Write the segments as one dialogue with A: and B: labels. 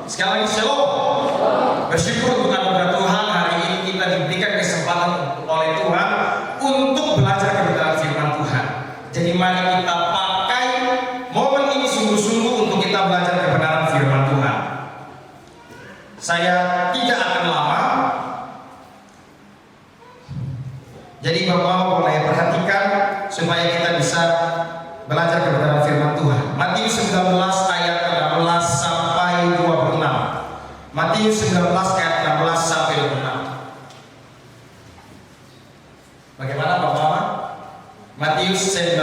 A: Sekali lagi shalom. Bersyukur untuk anugerah Tuhan, hari ini kita diberikan kesempatan oleh Tuhan untuk belajar kebenaran firman Tuhan. Jadi mari kita pakai momen ini sungguh-sungguh untuk kita belajar kebenaran firman Tuhan. Saya tidak akan lama. Jadi Bapak boleh perhatikan supaya kita bisa belajar kebenaran firman Tuhan. Matius 19 ayat 16 sampai 26. Matius 19 ayat 16 sampai 26. Bagaimana Bapak? Matius 19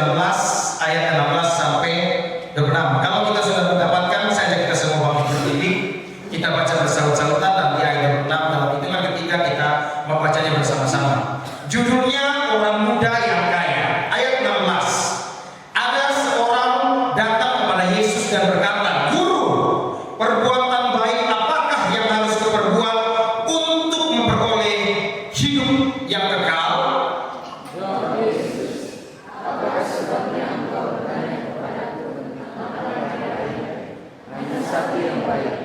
A: ayat 16 sampai 26. Kalau kita sudah mendapatkan, saya ajak kita semua bangkit berdiri. Kita baca bersaut-sautan dan di ayat 26 dalam hitungan ketiga kita membacanya bersama-sama. Judulnya Orang Muda yang Kaya. Ayat 16. Ada seorang datang kepada Yesus dan berkata, "Guru, perbuatan baik apakah yang harus kuperbuat untuk memperoleh hidup yang kekal?"
B: Jawab Yesus, "Apakah sebabnya engkau bertanya kepadaku tentang apa yang baik? Hanya satu yang baik.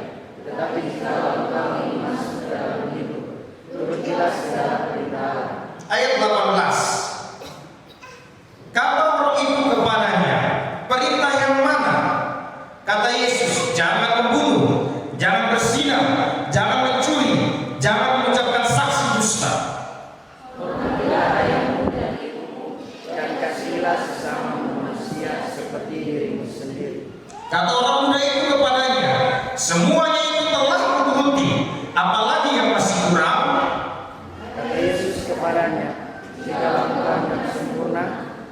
B: Tetapi jika engkau ingin masuk ke dalam hidup, turutilah segala perintah."
A: Ayat 18. Kata orang itu kepadanya, "Perintah yang mana?" Kata Yesus, "Jangan membunuh, jangan berzina, jangan mencuri, jangan mengucapkan saksi dusta.
B: Hormatilah ayahmu dan ibumu, dan kasihilah sesama manusia seperti dirimu sendiri."
A: Kata orang muda itu kepadanya, "Semuanya itu telah kuturuti, apalagi yang masih kurang?"
B: Kata Yesus kepadanya, "Jika engkau hendak sempurna,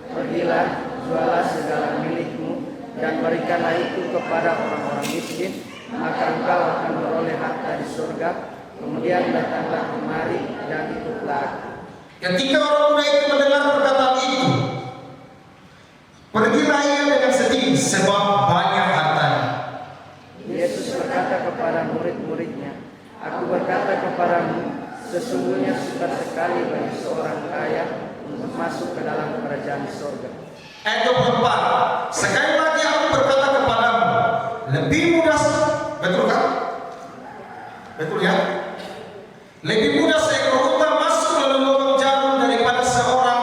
B: pergilah, jualah segala milikmu, dan berikanlah itu kepada orang-orang miskin, maka engkau akan beroleh harta di surga. Kemudian datanglah kemari dan ikutlah aku."
A: Ketika orang muda itu mendengar perkataan itu, pergilah ia dengan sedih sebab banyak hartanya.
B: Yesus berkata kepada murid-muridnya, "Aku berkata kepadamu, sesungguhnya sukar sekali bagi seorang kaya untuk masuk ke dalam kerajaan surga."
A: Ayat 24. Sekali lagi aku berkata kepadamu, lebih mudah, betul kan? Betul ya? Lebih mudah seekor unta masuk dalam lubang jarum daripada seorang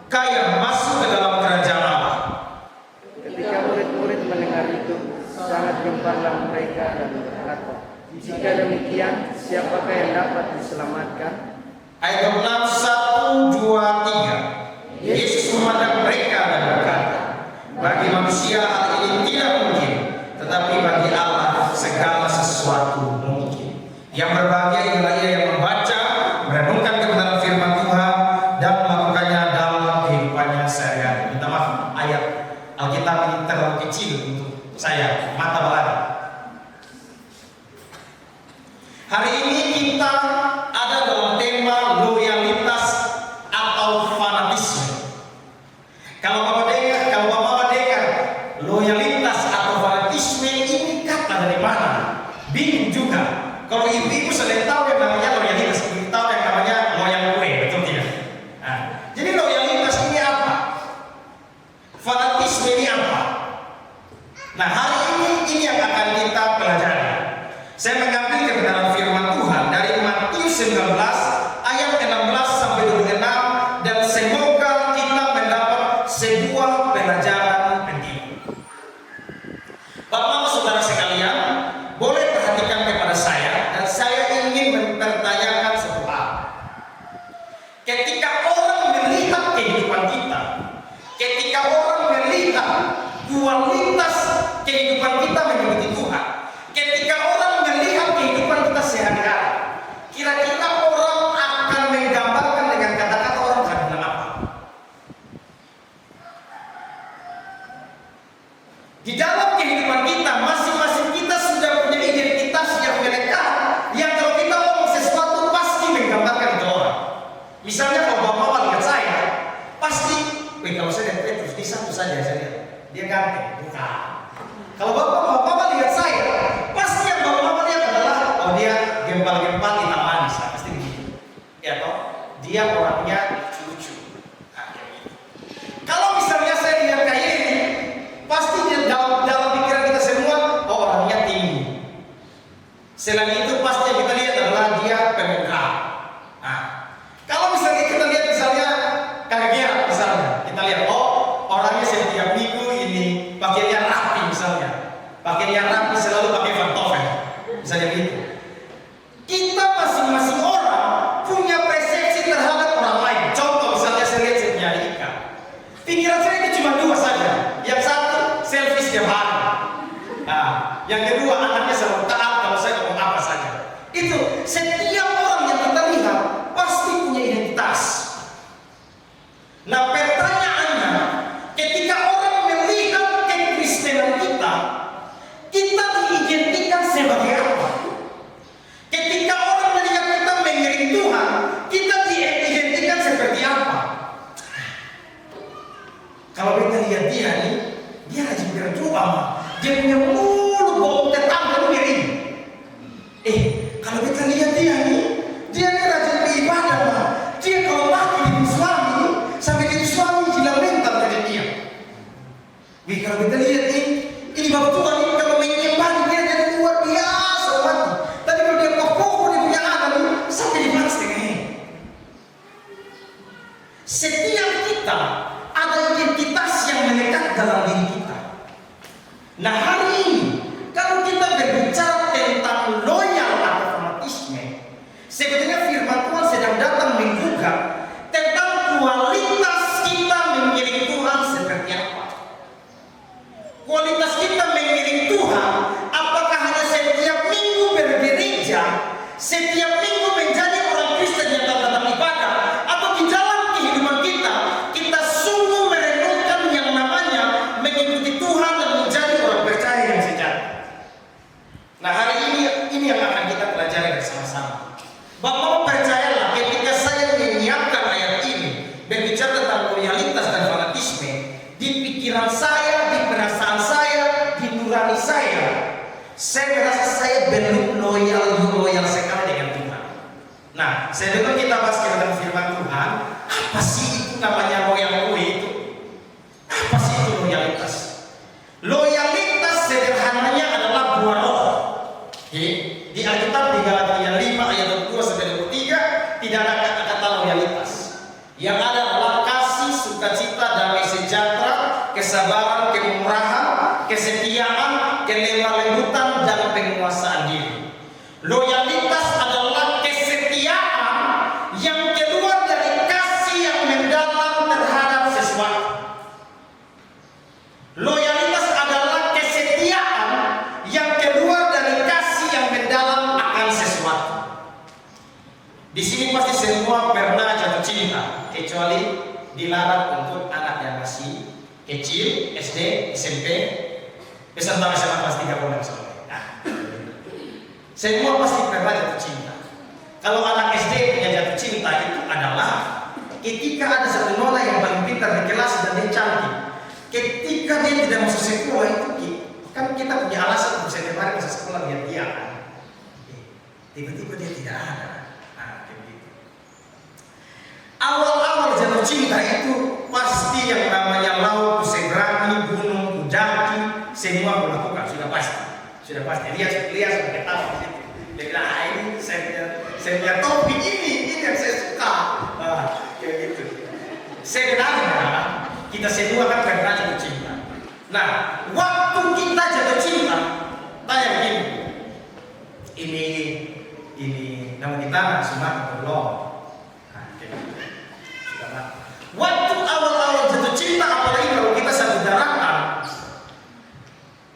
A: kaya masuk ke dalam kerajaan Allah.
B: Ketika murid-murid mendengar itu, sangat gemparlah mereka dan berkata, "Jika demikian, siapakah yang dapat diselamatkan?"
A: Ayat 26, 1, 2, 3. Yesus memandang mereka dan berkata, "Bagi manusia hal ini tidak mungkin, tetapi bagi Allah segala sesuatu mungkin." Yang berbahagia ialah ia yang membaca, merenungkan kebenaran firman Tuhan, dan melakukannya dalam kehidupannya sehari-hari. Minta maaf, ayat Alkitab ini terlalu kecil untuk saya, mata belakang. Hari ini kita ada dalam tema loyalitas atau fanatisme. Kalau Bapak dengar loyalitas atau fanatisme ini kata dari mana? Bingung juga. Kalau ibu-ibu sudah tahu yang namanya loyalitas, ibu tahu yang namanya loyal gue, betul tidak? Nah, jadi loyalitas ini apa? Fanatisme ini apa? Nah, hari ini yang akan kita pelajari. Saya mengambil kebenaran firman Tuhan dari Matius 19 ayat 16 sampai 26, dan semoga kita mendapat sebuah pelajaran penting. Bapak saudara sekalian, boleh perhatikan kepada saya, dan saya ingin mempertanyakan satu hal. Ketika orang melihat kehidupan kita, ketika orang melihat kualitas kehidupan kita mengikuti Tuhan, ketika orang melihat kehidupan kita sehari-hari, kira-kira orang akan menggambarkan dengan kata-kata orang akan bilang apa? Di dalam kehidupan kita, masing-masing kita sudah punya identitas yang melekat, yang kalau kita ngomong sesuatu pasti menggambarkan itu orang. Misalnya kalau Bapak lihat saya, pasti, kalau saya lihat Petrus, di satu saja saya lihat, dia ganteng, bukan. Kalau Bapak lihat saya, pasti yang Bapak lihat adalah, oh dia gempal-gempal hitam manis, pasti begitu. Ya toh, dia orangnya lucu. Nah, kayak gitu. Kalau misalnya saya lihat kayak ini, pasti dalam pikiran kita semua, oh orangnya tinggi. Selain itu pasti yang kita lihat adalah dia pemenggal. Nah, kalau misalnya kita lihat misalnya kakak Gia misalnya, kita lihat oh orangnya setiap minggu ini pakaiannya rapi misalnya, pakaiannya rapi selalu pakai pantofel, misalnya gitu. Kita masing-masing orang punya persepsi terhadap orang lain. Contoh misalnya saya lihat saya punya adik Ika. Pikiran saya itu cuma dua saja. Yang satu selfie setiap hari. Nah, yang kedua anaknya selalu taat kalau saya ngomong apa saja. Itu setiap orang yang kita lihat pasti punya identitas. Nah pertanyaannya, ketika orang melihat kekristenan kita diidentikan sebagai apa? Ketika orang melihat kita mengiring Tuhan, kita diidentikan seperti apa? Kalau kita lihat dia nih, dia rajin berdoa, dia punya mulut bau tetangga miring. Kalau kita lihat dia nih rajin beribadah, mah. Dia kalau laki di suami, sampai di suami hilang mental dari dia. Kalau kita lihat ini bapak Tuhan ini kalau menyembah dia jadi luar biasa, mati. Tapi kalau dia kokoh dia punya anak nih, sampai dibalas dengan ini. Setiap kita ada identitas yang melekat dalam diri kita. Nah hari ini kalau kita berbicara tentang loyal atau fanatisme, sebetulnya firman Tuhan sedang datang menggugah tentang kualitas kita mengiring Tuhan seperti apa. Kualitas kita mengiring Tuhan, apakah hanya setiap minggu bergereja, setiap minggu menjadi orang Kristen yang datang ibadah, atau di dalam kehidupan kita sungguh merenungkan yang namanya mengikuti Tuhan dan menjadi orang percaya yang sejati. Nah hari ini yang akan kita pelajari bersama-sama. Bapak percayalah ketika saya menyiapkan ayat ini berbicara tentang loyalitas dan fanatisme, di pikiran saya, di perasaan saya, di nurani saya merasa saya belum loyal sekali dengan Tuhan. Nah, sebelum kita bahas tentang firman Tuhan, apa sih itu namanya loyal itu? Apa sih itu loyalitas? Loyalitas sederhananya adalah buah roh. Di Alkitab di Galatia 5 ayat 22 sampai 23 tidak ada kata-kata loyalitas. Yang ada adalah kasih, sukacita, damai sejahtera, kesabaran, kemurahan, kesetiaan, kelemah lembutan, dan penguasaan diri. Loyalitas adalah kesetiaan yang keluar dari kasih yang mendalam terhadap sesuatu. Loyalitas adalah kesetiaan yang keluar dari kasih yang mendalam akan sesuatu. Di sini pasti semua pernah jatuh cinta, kecuali dilarang untuk anak yang masih kecil, SD, SMP, beserta SMA kelas 3 pondok misalnya. Nah, semua pasti pernah jatuh cinta. Kalau anak SD punya jatuh cinta itu adalah ketika ada satu nona yang paling pintar di kelas dan dia cantik. Ketika dia tidak masuk sekolah itu kan kita punya alasan untuk setiap hari masuk sekolah biar dia kan. Tiba-tiba dia tidak ada. Awal-awal jatuh cinta itu pasti yang namanya laut, seberangi, gunung, kudaki, semua melakukan sudah pasti. Lihat sudah ketawa gitu. Dia bilang ini saya punya topik ini yang saya suka. Kayak gitu. Sebenarnya kita semua kan pernah jatuh cinta. Nah, waktu kita jatuh cinta, tanya begini. Ini nama kita Sumatera belum. Waktu awal-awal jatuh cinta, apalagi kalau kita satu daratan,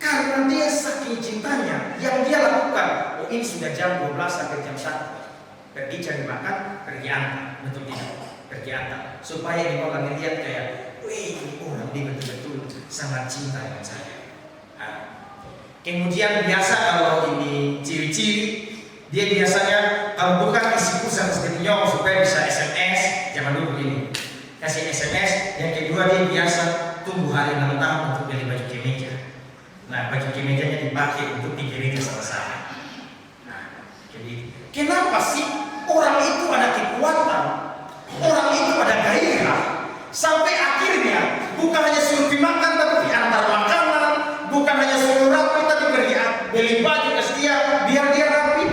A: karena dia saking cintanya, yang dia lakukan, ini sudah jam 12 sampai jam 1, pergi cari makan, pergi antar, betul tidak? Pergi antar, supaya dia orang melihat kayak, wih ini orang dia betul-betul sangat cinta dengan saya. Nah, kemudian biasa kalau ini ciri-ciri, dia biasanya kalau bukan isi pulsa mesti nyong supaya bisa SMS, zaman dulu ini. Kasih SMS, yang kedua dia biasa tunggu hari 6 tahun untuk beli baju kemeja. Nah, baju kemejanya dipakai untuk di gereja sama-sama. Nah, jadi kenapa sih orang itu ada kekuatan, orang itu ada gairah, sampai akhirnya bukan hanya suruh dimakan tapi diantar makanan, bukan hanya suruh rapi tapi pergi beli baju ke dia biar dia rapi.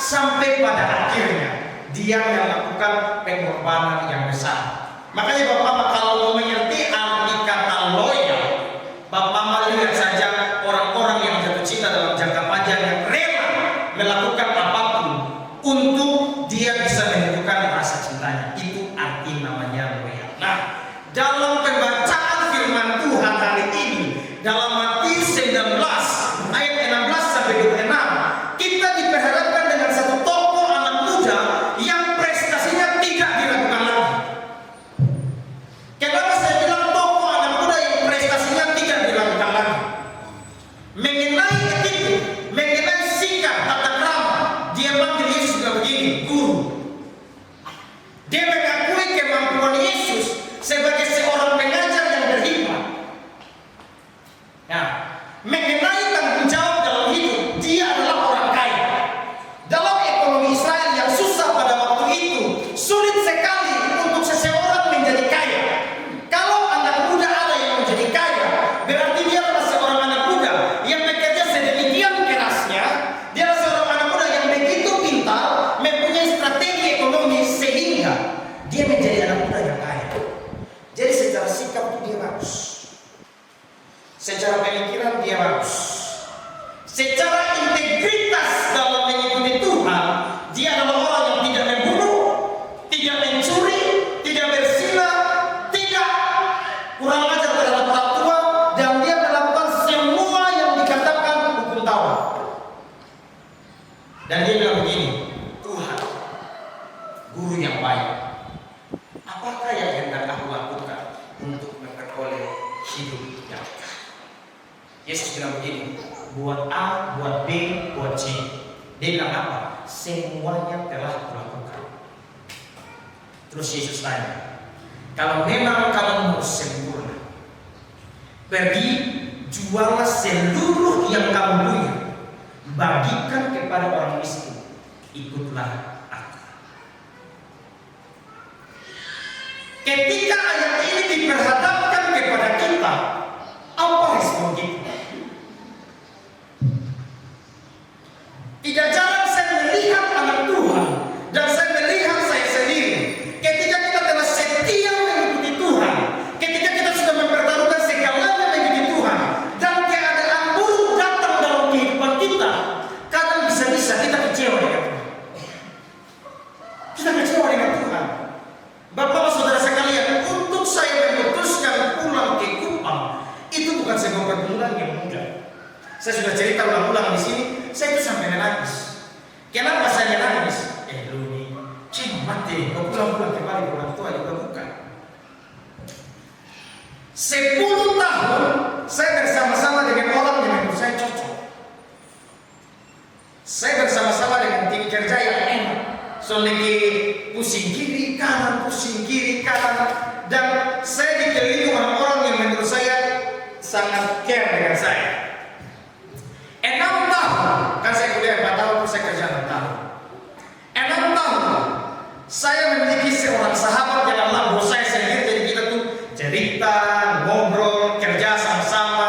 A: sampai pada akhirnya dia melakukan pengorbanan yang besar. Makanya Bapak kalau mau mengerti arti kata loyal, Bapak lihat saja orang-orang yang jatuh cinta dalam jangka panjang yang rela melakukan apapun untuk dia bisa menunjukkan rasa cintanya. Itu arti namanya loyal. Nah, dalam pembacaan firman Tuhan hari ini dalam Matius 19 ayat 16 sampai 26, kita diperhadapkan dengan satu tokoh anak muda yang prestasinya tidak dilakukan lagi. Kenapa saya bilang tokoh anak muda yang prestasinya tidak dilakukan lagi? Mengenai itu, mengenai sikap tata krama, dia panggil Yesus juga begini, guru. Dia mengakui kemampuan Yesus sebagai seorang pengajar yang berhikmat. Nah, mengenai tanggung jawab dalam hidup, dia adalah orang kaya. Dalam ekonomi Israel yang susah pada waktu itu, sulit sekali untuk seseorang menjadi kaya. Kalau anak muda ada yang menjadi kaya, berarti dia adalah seorang anak muda yang bekerja sedemikian kerasnya. Dia adalah seorang anak muda yang begitu pintar, mempunyai strategi ekonomi sehingga dia menjadi anak muda yang kaya. Jadi secara sikap dia bagus, secara pemikiran dia bagus, secara integritas dalam mengikuti Tuhan, dia adalah orang yang tidak membunuh, tidak mencuri, tidak berzina, tidak kurang ajar terhadap orang tua, dan dia melakukan semua yang dikatakan hukum Taurat. Dan dia bilang begini, Tuhan, guru yang baik, apakah yang hendak aku lakukan untuk memperoleh hidup yang kekal? Yesus bilang begini, buat A, buat B, buat C. Dia bilang apa? Semuanya telah kulakukan. Terus Yesus tanya, kalau memang kamu mau sempurna, pergi juallah seluruh yang kamu punya, bagikan kepada orang miskin, ikutlah aku. Ketika ayat ini diperhadapkan kepada kita, apa respon kita? Tidak jarang saya melihat anak Tuhan dan saya melihat saya sendiri. Ketika kita telah setia mengikuti Tuhan, ketika kita sudah mempertaruhkan segalanya mengikuti Tuhan, dan keadaan buruk datang dalam kehidupan kita, kadang bisa-bisa kita kecewa dengan Tuhan. Kita kecewa dengan Tuhan. Bapak saudara sekalian, untuk saya memutuskan pulang ke Kupang, itu bukan sebuah pergumulan yang mudah. Saya sudah cerita ulang-ulang di sini, saya itu sampai menangis. Kenapa saya menangis? Lu nih, cing mati, kau pulang-pulang kembali ke orang tua juga bukan. 10 tahun saya bersama-sama dengan orang yang menurut saya cocok. Saya bersama-sama dengan tim kerja yang enak. Soalnya pusing kiri kanan, dan saya dikelilingi orang-orang yang menurut saya sangat care dengan saya. 6 tahun, kan saya kuliah 4 tahun, terus saya kerja 6 tahun. 6 tahun, saya memiliki seorang sahabat yang adalah bos saya sendiri. Jadi kita tuh cerita, ngobrol, kerja sama-sama.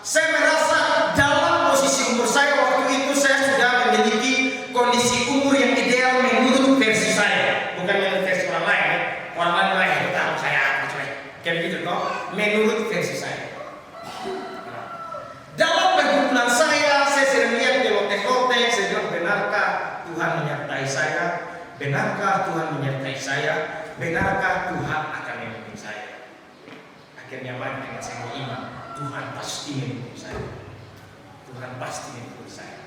A: Saya merasa dalam posisi umur saya waktu itu, saya sudah memiliki kondisi umur yang ideal menurut versi saya, bukan menurut versi orang lain. Orang lain itu tahu saya apa cuy, kayak begitu toh. Menurut versi saya. Dalam pergumulan saya sering lihat di lotek-lotek, saya bilang, benarkah Tuhan menyertai saya? Benarkah Tuhan menyertai saya? Benarkah Tuhan akan memimpin saya? Akhirnya mari dengan saya iman, Tuhan pasti memimpin saya. Tuhan pasti memimpin saya.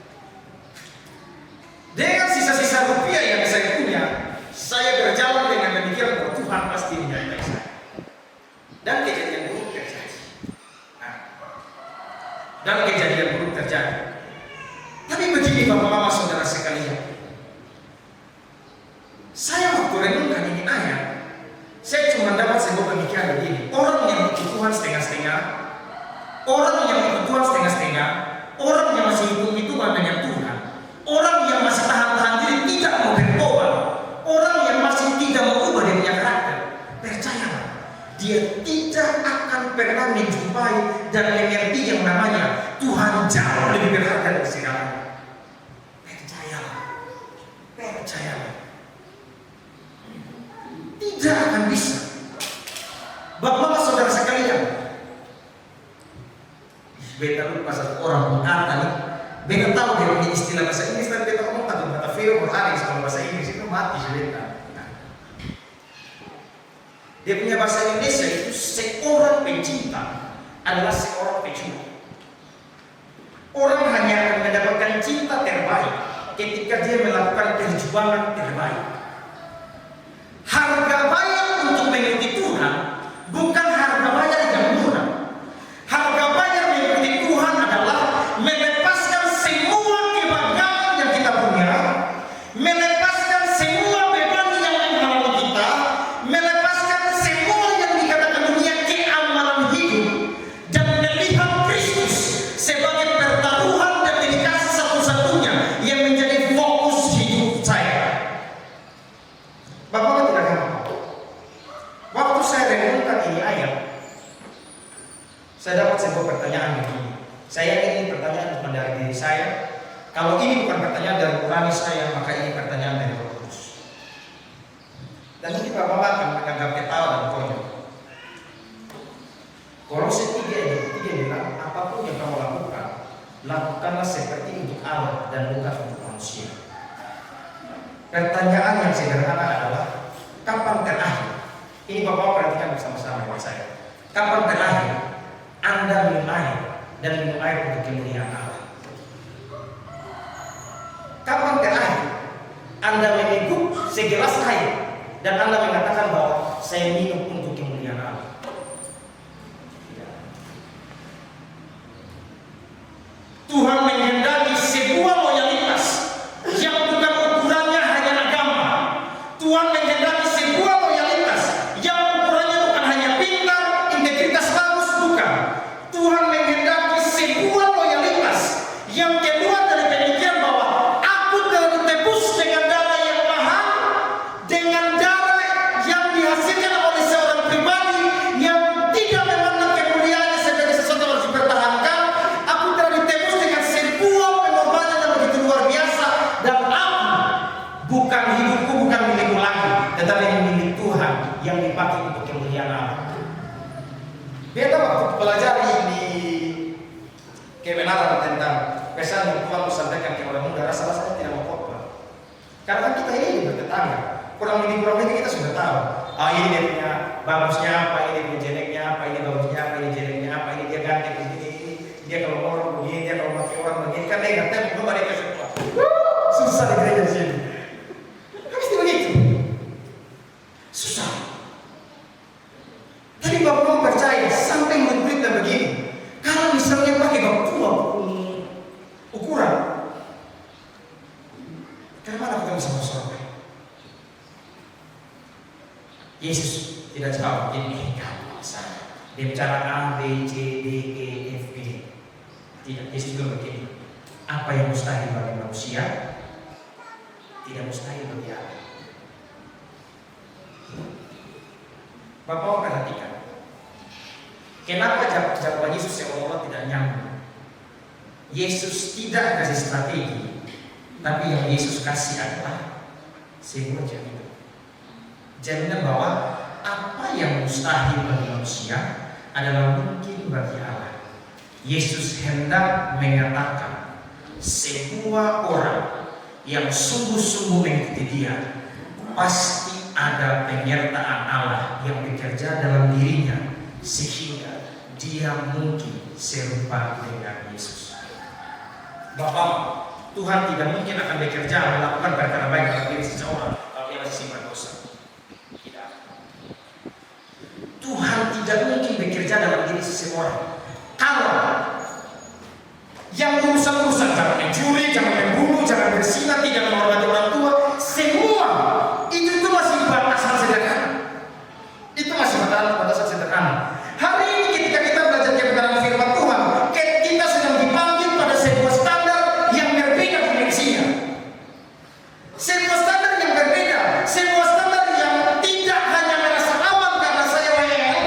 A: Dengan sisa-sisa rupiah yang saya punya, saya berjalan dengan pemikiran bahwa Tuhan pasti menyertai saya. Dan kejadian buruk terjadi. Tapi begini bapak-bapak saudara sekalian, saya waktu renungkan ini ayat, saya cuma dapat sebuah pemikiran begini. Orang yang ikut Tuhan setengah-setengah, orang yang ikut Tuhan setengah-setengah, orang yang masih hitung-hitungan dengan Tuhan, orang yang masih tahan-tahan diri tidak mau bertobat, orang yang masih tidak mau ubah dia punya karakter, percayalah, dia tidak akan pernah menjumpai dan mengerti yang namanya Tuhan jauh lebih berharga dari segalanya. Percayalah. percayalah. Tidak akan bisa. Bapak-bapak saudara sekalian, beta lupa satu orang mengata nih, beta tahu dia punya istilah bahasa Inggris, tapi beta ngomong tak kata film Alex kalau bahasa Inggris itu mati sih beta. Dia punya bahasa Indonesia itu seorang pencinta adalah seorang pejuang. Orang hanya akan mendapatkan cinta terbaik ketika dia melakukan perjuangan terbaik. Harga bayar untuk mengikuti Tuhan bukan harga bayar yang murah. Harga bayar mengikuti Tuhan adalah melepaskan semua kebanggaan yang kita punya, melepaskan semua beban yang menghalangi kita, melepaskan semua yang dikatakan dunia keamanan hidup, dan melihat Kristus sebagai pertaruhan dan dedikasi satu-satunya yang menjadi fokus hidup saya. Bapak tidak gampang. Waktu saya renungkan ini ayat, saya dapat sebuah pertanyaan begini. Saya ingin pertanyaan bukan dari diri saya. Kalau ini bukan pertanyaan dari nurani saya, maka ini pertanyaan dari Roh Kudus. Dan ini bapak-bapak akan menganggap ketawa dan konyol. Kolose 3 ayat 3 bilang, apapun yang kamu lakukan, lakukanlah seperti untuk Allah dan bukan untuk manusia. Pertanyaan yang sederhana adalah, kapan terakhir? Ini bapak perhatikan bersama-sama dengan saya. Kapan terakhir Anda minum air dan minum air untuk kemuliaan Allah? Kapan terakhir Anda meneguk segelas air dan Anda mengatakan bahwa saya minum untuk kemuliaan Allah? Tidak. Tuhan menghendaki sebuah loyalitas yang bukan ukurannya hanya agama. Tuhan menghendaki sebuah loyalitas yang ukurannya bukan hanya pintar, integritas bagus, bukan. Tuhan menghendaki sebuah loyalitas yang kedua dari pemikiran bahwa aku telah ditebus dengan darah yang mahal, dengan darah yang dihasilkan oleh seorang pribadi yang tidak memandang kemuliaannya sebagai sesuatu yang harus dipertahankan. Aku telah ditebus dengan sebuah pengorbanan yang begitu luar biasa, dan aku bukan hidupku bukan milikku lagi, tetapi milik Tuhan yang dipakai untuk kemuliaan Allah. Beta waktu belajar ini kebenaran tentang pesan yang Tuhan sampaikan ke orang muda, rasa saya tidak mau khotbah. Karena kita ini bertetangga, kurang lebih kita sudah tahu. Ini dia punya bagusnya apa, ini punya jeleknya apa, ini bagusnya apa, ini jeleknya apa, ini dia ganteng begini, dia kalau orang begini, dia kalau pakai orang begini, kan dia ganteng, belum ada yang semua. Susah di gereja di sini. Pasti begitu. Susah. Tapi bapak percaya sampai murid-muridnya begini. Kalau misalnya pakai bapak ukuran, karena mana kita bisa masuk? Yesus tidak jawab ini kamu saya. Dia bicara A, B, C, D, E, F, G. Tidak, Yesus juga begini. Apa yang mustahil bagi manusia, tidak mustahil bagi Allah. Bapak perhatikan. Kenapa jawaban Yesus seolah-olah tidak nyambung? Yesus tidak kasih strategi, tapi yang Yesus kasih adalah sebuah jaminan. Jaminan bahwa apa yang mustahil bagi manusia adalah mungkin bagi Allah. Yesus hendak mengatakan sebuah orang yang sungguh-sungguh mengikuti Dia pasti ada penyertaan Allah yang bekerja dalam dirinya sehingga dia mungkin serupa dengan Yesus. Bapak, Tuhan tidak mungkin akan bekerja melakukan perkara baik dalam diri seseorang kalau dia masih simpan dosa. Tidak. Tuhan tidak mungkin bekerja dalam diri seseorang kalau yang urusan-urusan jangan mencuri, jangan membunuh, jangan berzina, tidak menghormati orang tua, semua itu masih batasan sederhana. Itu masih batasan sederhana. Hari ini ketika kita belajar kebenaran firman Tuhan, kita sedang dipanggil pada sebuah standar yang berbeda dimensinya. Sebuah standar yang berbeda, sebuah standar yang tidak hanya merasa aman karena saya WL,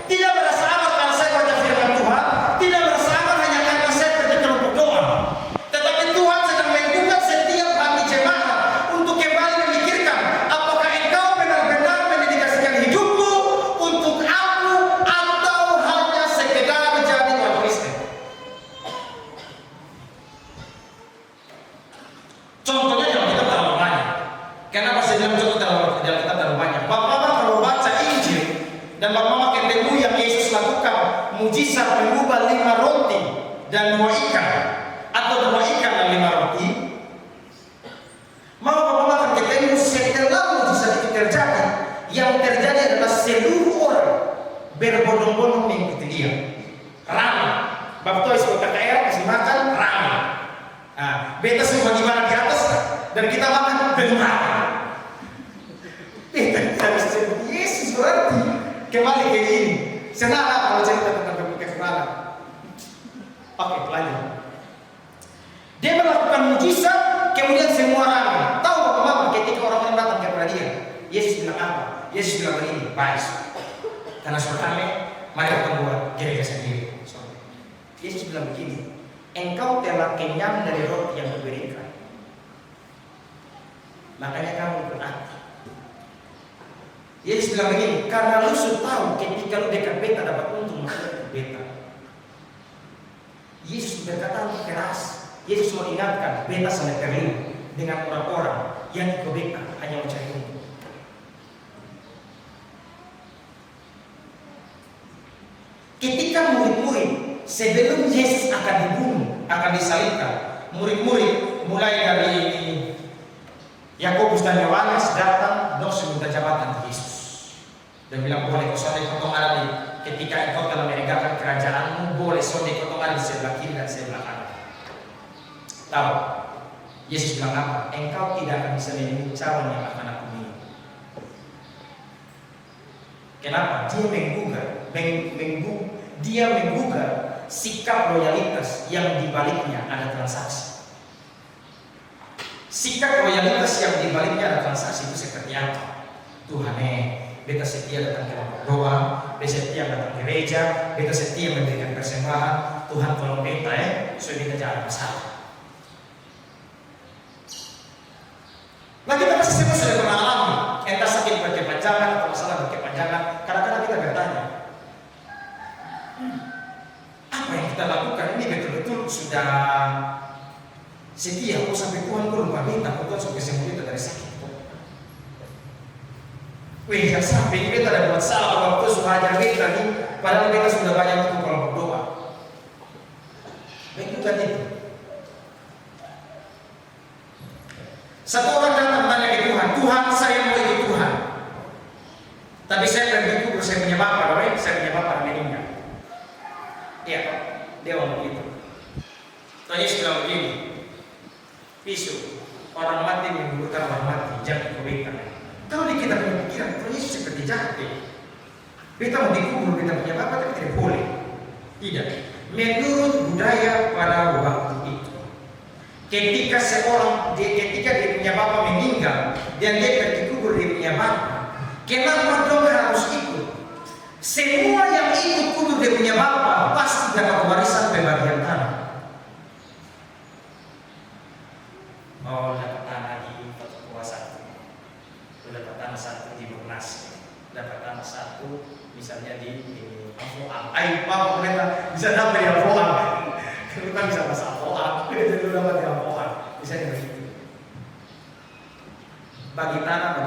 A: tidak merasa aman karena saya baca firman Tuhan, tidak merasa aman hanya karena saya pergi kelompok doa. Tetapi Tuhan sedang menggugat setiap hati jemaat Dan mama ketemu yang Yesus lakukan mujizat mengubah 5 roti dan 2 ikan, atau 2 ikan dan 5 roti. Mama akan ketemu setelah mujizat itu terjadi, yang terjadi adalah seluruh orang berbondong-bondong mengikuti dia. Ramai. Bapak tuh kota KL kasih makan ramai. Nah, beta semua gimana di atas dan kita makan penuh ramai. Kita bisa sebut Yesus berarti kembali ke ini. Senang kalau cerita tentang kekerangan. Oke, lanjut. Dia melakukan mujizat, kemudian semua ramai. Tahu Bapak-Bapak ketika orang-orang datang kepada dia, Yesus bilang apa? Yesus bilang begini, baik. Karena sudah kami, mari kita buat gereja sendiri. Yesus bilang begini, engkau telah kenyang dari roti yang kuberikan, makanya kamu ikut aku. Yesus bilang begini, karena lu sudah tahu ketika lu dekat beta dapat untung, maka dekat beta. Yesus berkata keras. Yesus mau ingatkan beta sangat terlibat dengan orang-orang yang ikut beta hanya mencari untung. Ketika murid-murid sebelum Yesus akan dibunuh, akan disalibkan, murid-murid mulai dari Yakobus dan Yohanes datang, dong minta jabatan ke Yesus. Dan bilang boleh kau sonde kau ada di ketika engkau telah menegakkan kerajaanmu, boleh sonde kau ada di sebelah kiri dan sebelah kanan. Tahu? Yesus bilang apa? Engkau tidak akan bisa minum cawan yang akan aku minum. Kenapa? Dia menggugah sikap loyalitas yang dibaliknya ada transaksi. Sikap loyalitas yang dibaliknya ada transaksi itu seperti apa? Tuhan beta setia datang ke rumah doa, beta setia datang ke gereja, beta setia memberikan persembahan. Tuhan tolong beta supaya beta jangan masalah. Nah kita pasti semua sudah pernah alami, entah sakit berkepanjangan atau masalah berkepanjangan. Kadang-kadang kita bertanya, apa yang kita lakukan ini betul-betul sudah setia? Kok sampai Tuhan kok lupa minta, kok Tuhan sampai sembuh kita dari sakit? Wih, jangan sampai kita ada buat salah waktu sudah ajar kita nih, padahal kita sudah banyak itu kalau berdoa. Baik juga itu. Satu orang datang tanya ke Tuhan, Tuhan saya mau ikut Tuhan, tapi saya berpikir saya punya bapak, saya punya bapak meninggal. Iya, dia ngomong begitu. Tuhan Yesus bilang begini, Pisu, orang mati menggugurkan orang mati, jangan kebaikan. Kalau di kita punya pikiran, Tuhan Yesus seperti jahat. Kita mau dikubur, kita punya bapak, tapi tidak boleh. Tidak. Menurut budaya pada waktu itu, ketika dia punya bapak meninggal dan dia pergi kubur dia punya bapak, kenapa dong harus ikut? Semua yang ikut kubur dia punya bapak pasti dapat warisan pembagian tanah. Oh, dapat tanah di Papua 1, dapat tanah 1 di Bernas, dapat tanah 1 misalnya di Apoang. Ayo Pak, pemerintah bisa dapat di Apoang. Kita kan bisa bahasa Apoang, jadi dapat di Apoang. Bisa begitu. Bagi tanah.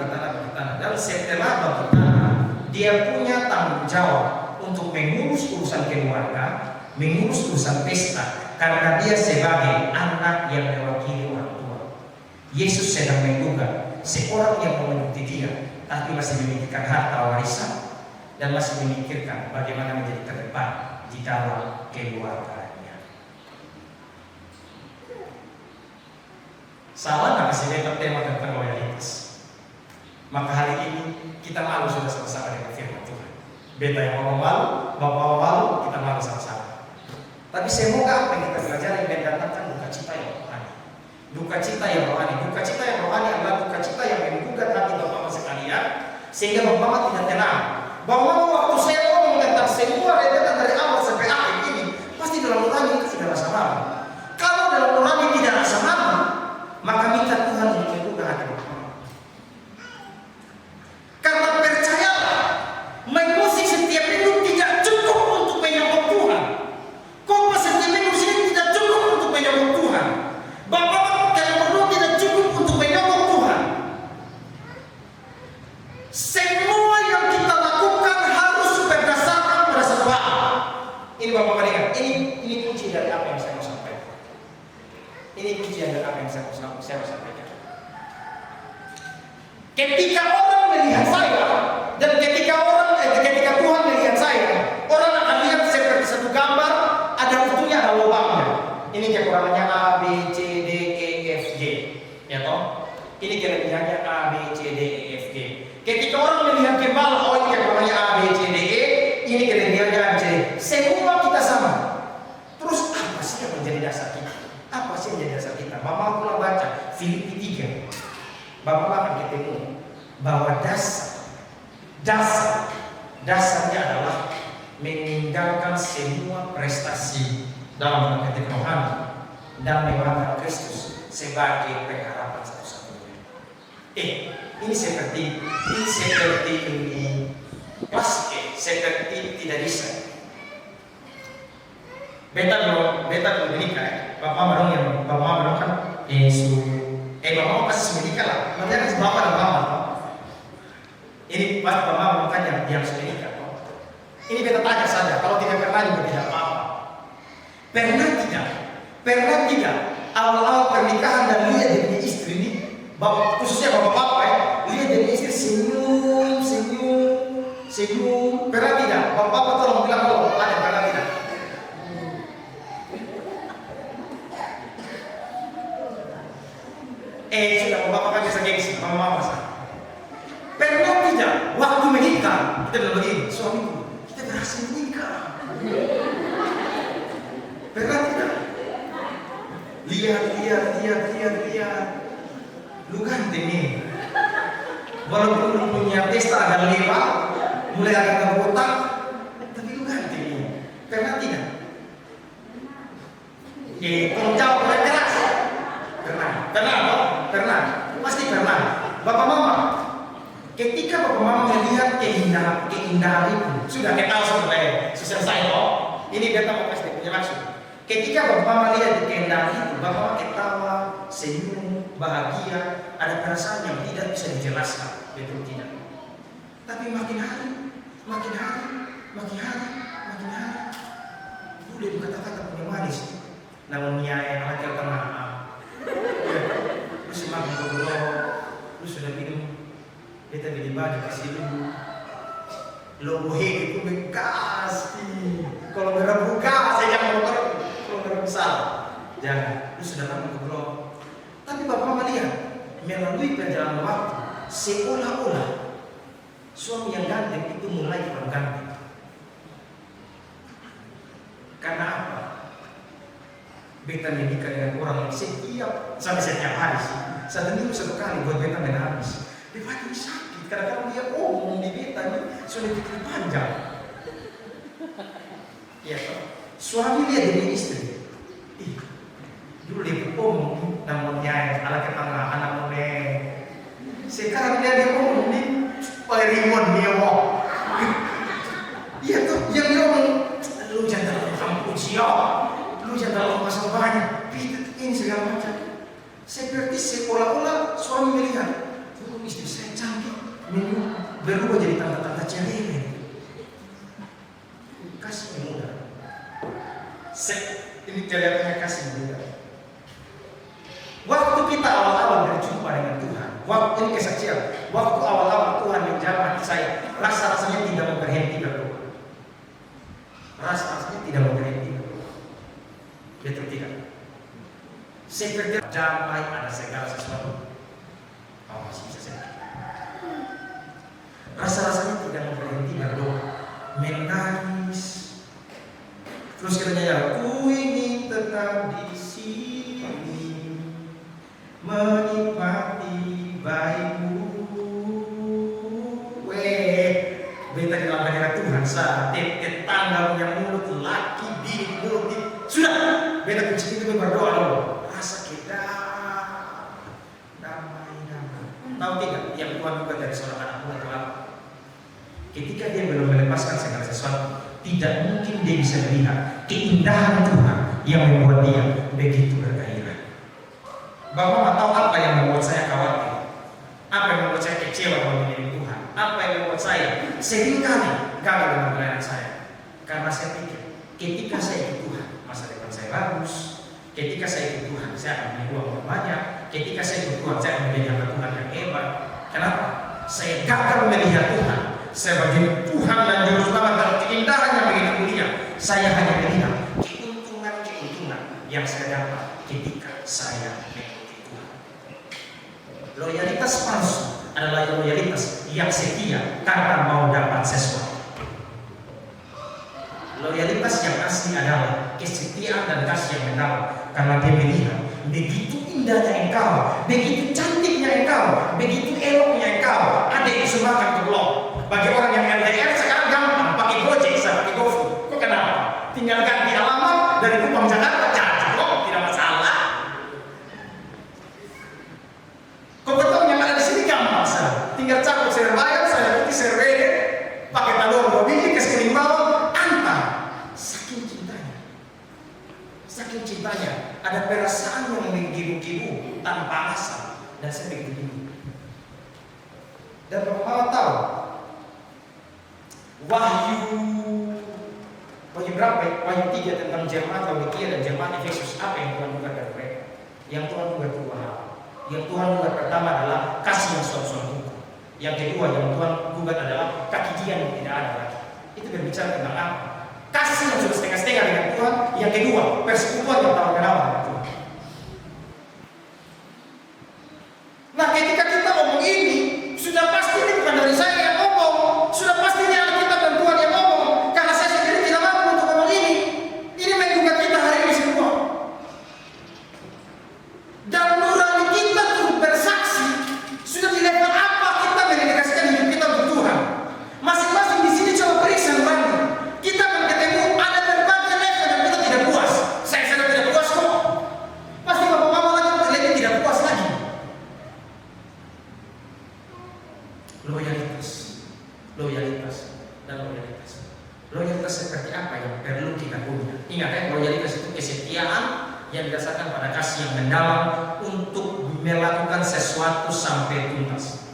A: Dan setelah bagi tanah, dia punya tanggung jawab untuk mengurus urusan keluarga, mengurus urusan pesta, karena dia sebagai anak yang mewakili orang tua. Yesus sedang menggugah seorang yang mengikuti dia, tapi masih memikirkan harta warisan dan masih memikirkan bagaimana menjadi terdepan di dalam keluarganya. Salah nggak kasih beta tema tentang loyalitas? Maka hari ini kita malu sudah sama-sama dengan firman Tuhan. Beta yang mau malu, bapak malu, kita malu sama-sama. Tapi semoga apa yang kita pelajari mendatangkan duka cita yang rohani. Duka cita yang rohani. Duka cita yang rohani adalah duka cita yang menggugah hati bapak sekalian, sehingga bapak tidak tenang. Bahwa waktu saya ngomong tentang semua rentetan dari awal sampai akhir ini, pasti dalam nurani itu tidak rasa malu. Kalau dalam nurani tidak rasa malu, maka minta Tuhan untuk menggugah hati bapak. Karena percayalah, musik setiap minggu tidak cukup untuk menyambut Tuhan. Khotbah setiap minggu sini tidak cukup untuk menyambut Tuhan. Bapak kalau perlu tidak cukup untuk menyambut Tuhan. Semua yang kita lakukan Ini Bapak Madikan, ini kunci dari apa yang saya mau sampaikan. Ini kunci dari apa yang saya mau sampaikan. Ketika orang melihat saya dan ketika Tuhan melihat saya, orang akan lihat seperti satu gambar, ada utuhnya, ada lubangnya. Ini kekurangannya A, B, C, D, E, F, G. Ya toh? Ini kelebihannya A, B, C, D, E, F, G. Ketika orang melihat kepala, oh ini kekurangannya A, B, C, D, E, ini kelebihannya A, B, C, D. Semua kita sama. Terus apa sih yang menjadi dasar kita? Apa sih yang menjadi dasar kita? Bapak pulang baca Filipi 3. Bapak akan ketemu bahwa dasarnya adalah meninggalkan semua prestasi dalam mengerti rohani dan menganggap Kristus sebagai pengharapan satu-satunya. Ini seperti ini plastik, seperti tidak bisa. Beta belum menikah. Bapak belum kan Bapak pasti menikah lah. Makanya Bapak dan Bapak. Ini pasti Bapak belum kan yang sudah menikah. Ini beta tanya saja. Kalau tidak pernah juga tidak apa-apa. Pernah tidak awal-awal pernikahan dan lihat dia punya istri ini, khususnya bapak-bapak ya, lihat dia punya istri senyum. Pernah tidak? Bapak-bapak tolong bilang kalau ada, pernah tidak? Sudah bapak kan bisa gengsi, mama sah. Pernah tidak waktu menikah kita bilang begini, suamiku, kita berhasil menikah. Pernah tidak? Lihat. Lu ganteng nih. Walaupun lu punya pesta agak lewat, mulai agak botak, tapi lu ganteng nih. Pernah tidak? Kalau jawab mulai keras. Pernah. Pasti pernah. Bapak mama, ketika bapak mama melihat keindahan itu, sudah kita tahu selesai kok. Ini beta mau kasih punya maksud. Ketika bapak mama lihat keindahan itu, bapak mama ketawa, senyum, bahagia, ada perasaan yang tidak bisa dijelaskan, betul tidak? Tapi makin hari, boleh kata-kata punya manis, namun nyai anak yang tengah. Lu semakin berdoa, lu sudah minum, kita beli baju kasih dulu. Logo itu bekasi. Kalau merah buka, saya jangan motor. Kalau merah besar, jangan. Lu sudah lama berdoa. Tapi bapak melihat melalui perjalanan waktu, seolah-olah suami yang ganteng itu mulai kurang ganteng. Karena apa? Beta menikah dengan orang yang setiap hari sih. Satu minggu satu kali buat beta menangis. Beta ini sakit. Kadang-kadang dia omong di beta ini sudah pikir panjang. Iya toh. Suami dia dengan istri. Dulu dia omong namanya anak ketangga anak mone. Sekarang dia omong di Rimon dia mau. Iya toh. Yang dia omong lu jangan terlalu kamu siap. Lu jangan terlalu masalah banyak, ini segala macam. Seperti seolah-olah suami melihat, istri saya cantik, berubah jadi tanda-tanda cerewet. Kasih muda. Ini kelihatannya kasih muda. Waktu kita awal-awal berjumpa dengan Tuhan, waktu ini kesaksian, waktu awal-awal Tuhan menjamah saya, rasa-rasanya tidak mau berhenti berdoa. Rasa-rasanya tidak mau berhenti. Betul tidak? Seperti damai ada segala sesuatu. Masih bisa saya. Rasa-rasanya tidak mau berhenti berdoa, menangis. Terus katanya, ku ingin tetap di sini, menikmati baikmu. Beta dalam hadirat Tuhan saat tetangga punya mulut laki bini mulut sudah. Beta kunci itu berdoa dulu. Rasa kita damai. Tahu tidak yang Tuhan buat dari seorang anak buah Tuhan? Ketika dia belum melepaskan segala sesuatu, tidak mungkin dia bisa melihat keindahan Tuhan yang membuat dia begitu bergairah. Bapak tahu apa yang membuat saya khawatir? Apa yang membuat saya kecewa kalau menjadi Tuhan? Apa yang membuat saya seringkali gagal dalam pelayanan saya? Karena saya pikir ketika saya akan punya uang yang banyak. Ketika saya berjuang, saya akan menjadi hamba Tuhan yang hebat. Kenapa? Saya gagal melihat Tuhan sebagai Tuhan dan Juru Selamat dan keindahan yang begitu mulia. Saya hanya melihat keuntungan yang saya dapat ketika saya mengikuti Tuhan. Loyalitas palsu adalah loyalitas yang setia karena mau dapat sesuatu. Loyalitas yang asli adalah kesetiaan dan kasih yang mendalam karena dia melihat begitu indahnya engkau, begitu cantiknya engkau, begitu eloknya engkau, ada yang disumbangkan ke blog. Bagi orang yang LDR sekarang gampang pakai Gojek, pakai GoFood. Kok kenapa? Tinggal ganti alamat dari Kupang Jakarta, jadi kok tidak masalah. Kebetulan yang ada di sini gampang saja. Tinggal cakup Surabaya, saya putih Surabaya, pakai telur 2 biji, kasih bawang, antar. Saking cintanya, ada perasaan yang menggibu-gibu tanpa alasan, dan saya begitu. Dan Bapak tahu, Wahyu berapa? Wahyu 3 tentang jemaat Laodikia dan jemaat Efesus, apa yang Tuhan buka dari mereka? Yang Tuhan buka dua hal. Yang Tuhan buka pertama adalah kasih yang sungguh-sungguh. Yang kedua yang Tuhan buka adalah kekidian yang tidak ada lagi. Itu berbicara tentang apa? Kasih yang sudah setengah-setengah dengan Tuhan. Yang kedua, persekutuan yang tahu kenapa dengan Tuhan. Nah, ketika kita ngomong ini, sudah pasti ini bukan dari saya yang ngomong, sudah pasti ini Alkitab dan Tuhan yang ngomong. Karena saya sendiri tidak mampu untuk ngomong ini. Ini menggugah kita hari ini semua. Dan nurani kita turut bersaksi. Sudah di level apa kita mendedikasikan hidup kita untuk Tuhan. Masing-masing di sini coba periksa nurani. Kita akan ketemu ada berbagai level yang kita tidak puas. Saya sudah tidak puas kok. Pasti bapak-bapak lagi tidak puas lagi. Loyalitas seperti apa yang perlu kita punya? Ingat ya, loyalitas itu kesetiaan yang didasarkan pada kasih yang mendalam untuk melakukan sesuatu sampai tuntas.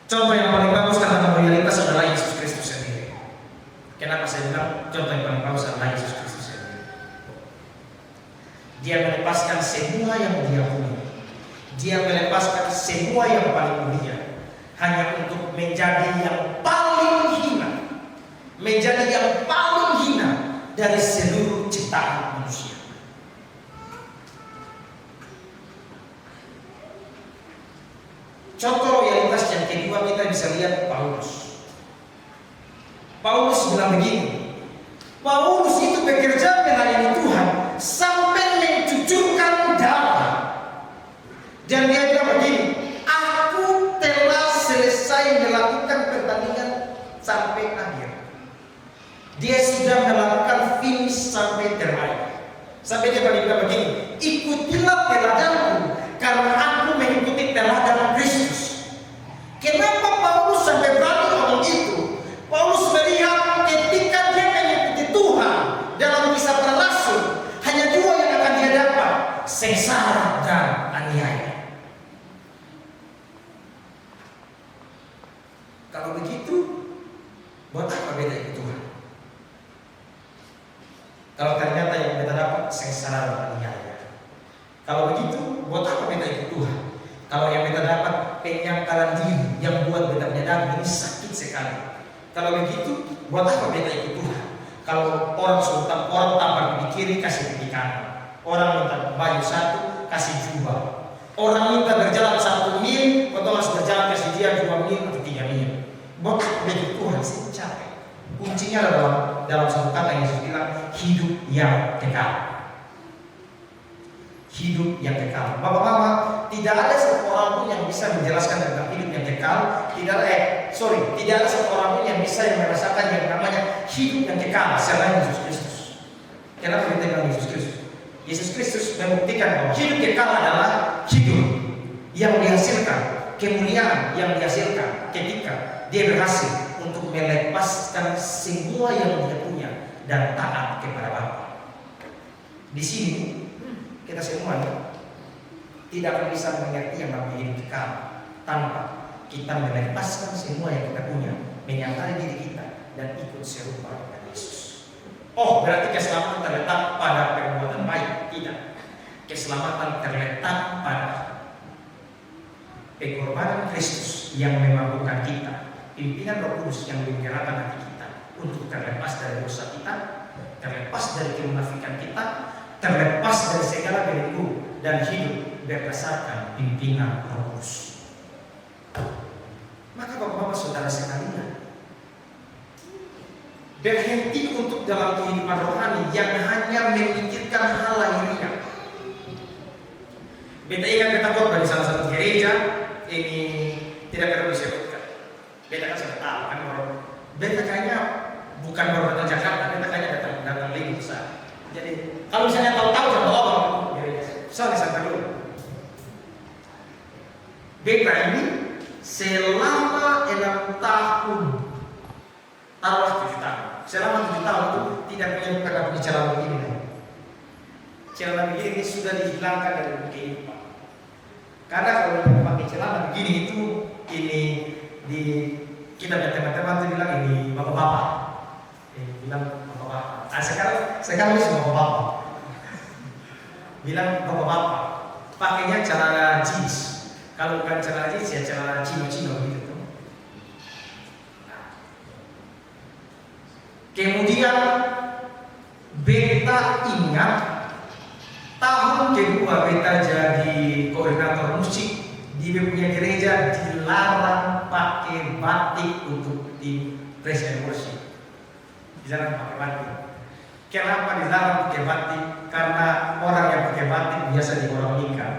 A: Contoh yang paling bagus tentang loyalitas adalah Yesus Kristus sendiri. Kenapa saya bilang contoh yang paling bagus adalah Yesus Kristus sendiri? Dia melepaskan semua yang dia punya. Dia melepaskan semua yang paling mulia hanya untuk menjadi yang paling hina, menjadi yang paling hina dari seluruh ciptaan manusia. Contoh loyalitas yang kedua kita bisa lihat Paulus. Paulus bilang begini, Paulus itu bekerja melayani Tuhan sampai mencucurkan darah. Dan dia bilang begini, aku telah selesai melakukan pertandingan sampai akhir. Dia sudah melakukan finish sampai terakhir. Sampai dia bilang begini, ikutilah teladanku karena aku mengikuti teladan Kristus. Kenapa Paulus sampai berani ngomong itu? Paulus melihat ketika dia mengikuti Tuhan dalam kisah para rasul, hanya dua yang akan dia dapat, sengsara dan aniaya. Kalau begitu, buat apa beda ikut Tuhan? Kalau ternyata yang kita dapat sengsara dan aniaya. Kalau begitu, buat apa kita ikut Tuhan? Kalau yang kita dapat penyangkalan diri yang buat kita menyadari ini sakit sekali. Kalau begitu, buat apa kita ikut Tuhan? Kalau orang sultan, orang tampak di kiri kasih di kanan, orang minta baju satu kasih jubah, orang minta berjalan 1 mil, atau harus berjalan kasih dia 2 mil atau 3 mil. Buat apa ikut Tuhan? Saya capek. Kuncinya dalam satu kata yang Yesus bilang, hidup yang kekal. Hidup yang kekal. Bapak-bapak, tidak ada satu orang pun yang bisa menjelaskan tentang hidup yang kekal. Tidak ada satu orang pun yang bisa merasakan yang namanya hidup yang kekal selain Yesus Kristus. Kenapa kita bilang Yesus Kristus? Yesus Kristus membuktikan bahwa hidup kekal adalah hidup yang dihasilkan, kemuliaan yang dihasilkan ketika dia berhasil untuk melepaskan semua yang dia punya dan taat kepada Bapa. Di sini kita semua tidak akan bisa mengerti yang namanya hidup kekal tanpa kita melepaskan semua yang kita punya, menyangkal diri kita dan ikut serupa dengan Yesus. Oh, berarti keselamatan terletak pada perbuatan baik? Tidak. Keselamatan terletak pada pengorbanan Kristus yang memampukan kita, pimpinan Roh Kudus yang menggerakkan hati kita untuk terlepas dari dosa kita, terlepas dari kemunafikan kita, terlepas dari segala belenggu dan hidup berdasarkan pimpinan Roh Kudus. Maka Bapak-Bapak Saudara sekalian, berhenti untuk dalam kehidupan rohani yang hanya memikirkan hal lahiriah. Beta ingat beta khotbah di salah satu gereja, ini tidak perlu disebutkan. Beta kan sudah tahu kan, beta kayaknya bukan baru datang Jakarta, beta kayaknya datang lagi besar. Jadi kalau misalnya tahu-tahu sama orang gereja, soalnya Santa Luna. Beta ini selama 6 tahun, taruhlah 7 tahun. Selama 7 tahun itu tidak pernah punya celana begini. Celana begini ini sudah dihilangkan dari kehidupan. Karena kalau kita pakai celana begini itu ini di kita teman-teman itu bilang ini bapak-bapak. Bilang bapak-bapak. Nah, sekarang ini semua bapak-bapak. Bilang bapak-bapak. Pakainya celana jeans. Kalau bukan celana jeans ya celana chino-chino gitu. Kemudian beta ingat tahun kedua beta jadi koordinator musik di punya gereja, dilarang pakai batik untuk di praise and worship. Dilarang pakai batik. Kenapa dilarang pakai batik? Karena orang yang pakai batik biasa di orang nikah.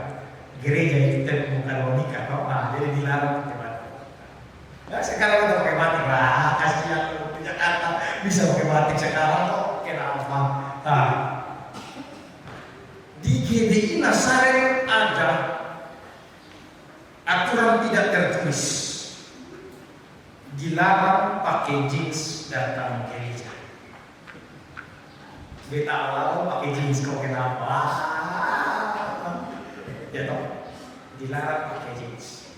A: Gereja itu bukan orang nikah, nah, jadi dilarang pakai batik. Nah, sekarang udah pakai batik lah, kasihan di Jakarta bisa pakai batik sekarang kok, kenapa? Nah, di GBI Nazaret ada aturan tidak tertulis, dilarang pakai jeans datang gereja. Beta awal pakai jeans kok, kenapa? Ya toh, dilarang pakai jeans,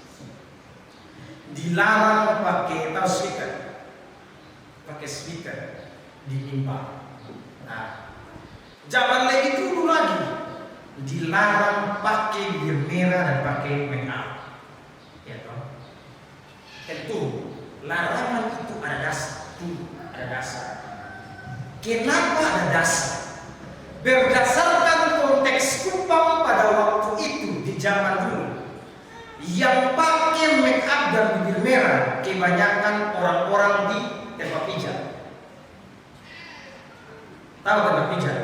A: dilarang pakai speaker, pakai speaker di mimbar. Nah, zaman lagi dulu lagi dilarang pakai bir merah dan pakai make up. Ya toh, tentu larangan itu ada dasar, ada dasar. Kenapa ada dasar? Berdasarkan konteks Kupang pada waktu itu di zaman dulu, yang pakai make up dan bibir merah kebanyakan orang-orang di tempat pijat. Tahu tempat pijat?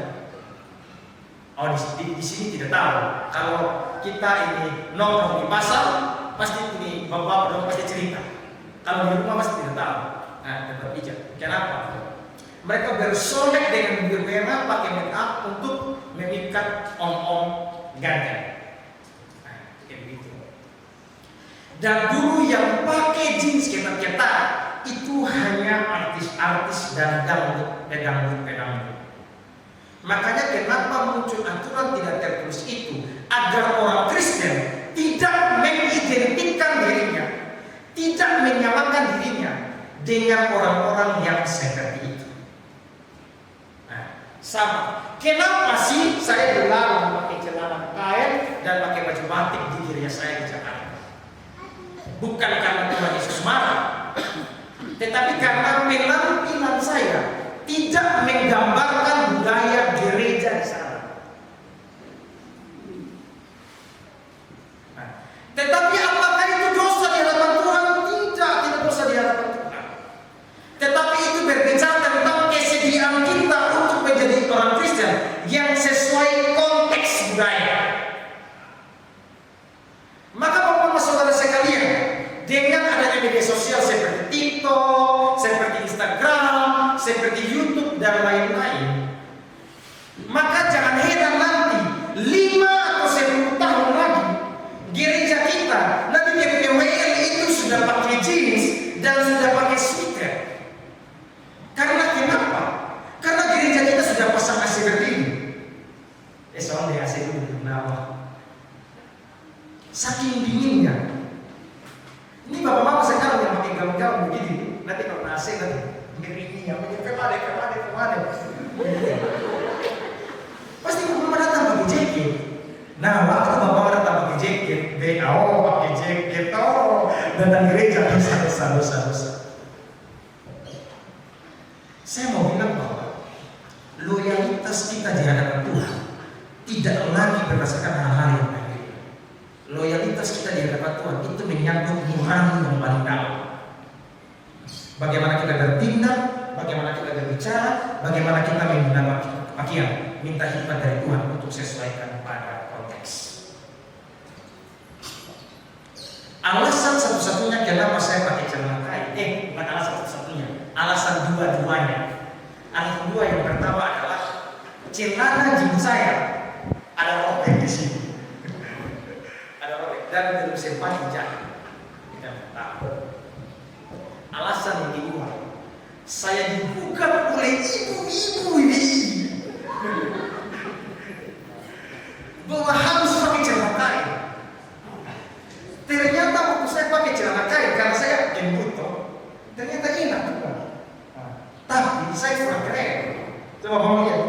A: Oh, di sini tidak tahu. Kalau kita ini nongkrong di pasar, pasti ini bapak-bapak dong pasti cerita. Kalau di rumah pasti tidak tahu. Nah, tempat pijat. Kenapa? Mereka bersolek dengan bibir merah pakai make up untuk memikat om-om ganteng. Nah, kayak begitu. Dan dulu yang pakai jeans ketat-ketat itu hanya artis-artis dan pedangdut. Makanya kenapa muncul aturan tidak tertulis itu, agar orang Kristen tidak mengidentikan dirinya, tidak menyamakan dirinya dengan orang-orang yang seperti itu. Sama. Kenapa sih saya dilarang pakai celana kain dan pakai baju batik di gereja saya di Jakarta? Bukan karena Tuhan Yesus marah, tetapi karena penampilan saya tidak menggambarkan budaya gereja di sana. Nah, tetapi apakah itu dosa di hadapan Tuhan? Tidak dosa di hadapan Tuhan. Tetapi itu berbicara tentang kesediaan kita untuk menjadi orang Kristen yang sesuai konteks budaya. Maka Bapak-Bapak Saudara sekalian, dengan adanya media sosial seperti TikTok, seperti Instagram, seperti YouTube dan lain-lain, maka jangan heran nanti 5 atau 10 tahun lagi gereja kita nanti di WL itu sudah pakai jeans dan sudah pakai sneaker. Karena kenapa? Karena gereja kita sudah pasang AC berdiri. Soalnya AC dulu kenapa? Saking dinginnya. Ini bapak-bapak sekarang yang pakai gaun-gaun begini, nanti kalau AC nanti ngerinya, kemana. Pasti Bapak Mama datang pakai jaket. Nah, waktu Bapak Mama datang pakai jaket, pakai jaket, datang gereja, dosa. Saya mau bilang bahwa loyalitas kita di hadapan Tuhan tidak lagi berdasarkan hal-hal yang baik. Loyalitas kita di hadapan Tuhan itu menyangkut nurani yang paling dalam. Bagaimana kita bertindak, bagaimana kita berbicara, bagaimana kita menggunakan pakaian, minta hikmat dari Tuhan untuk sesuaikan pada konteks. Alasan satu-satunya kenapa saya pakai celana kain, bukan alasan satu-satunya, alasan dua-duanya. Alasan dua yang pertama adalah celana jeans saya ada robek di sini, ada robek dan belum sempat dijahit. Kita tahu. Alasan yang kedua, saya dibuka oleh ibu-ibu ini bahwa harus pakai celana kain. Ternyata waktu saya pakai celana kain karena saya gendut, ternyata enak juga. Tapi saya kurang keren. Coba kamu lihat.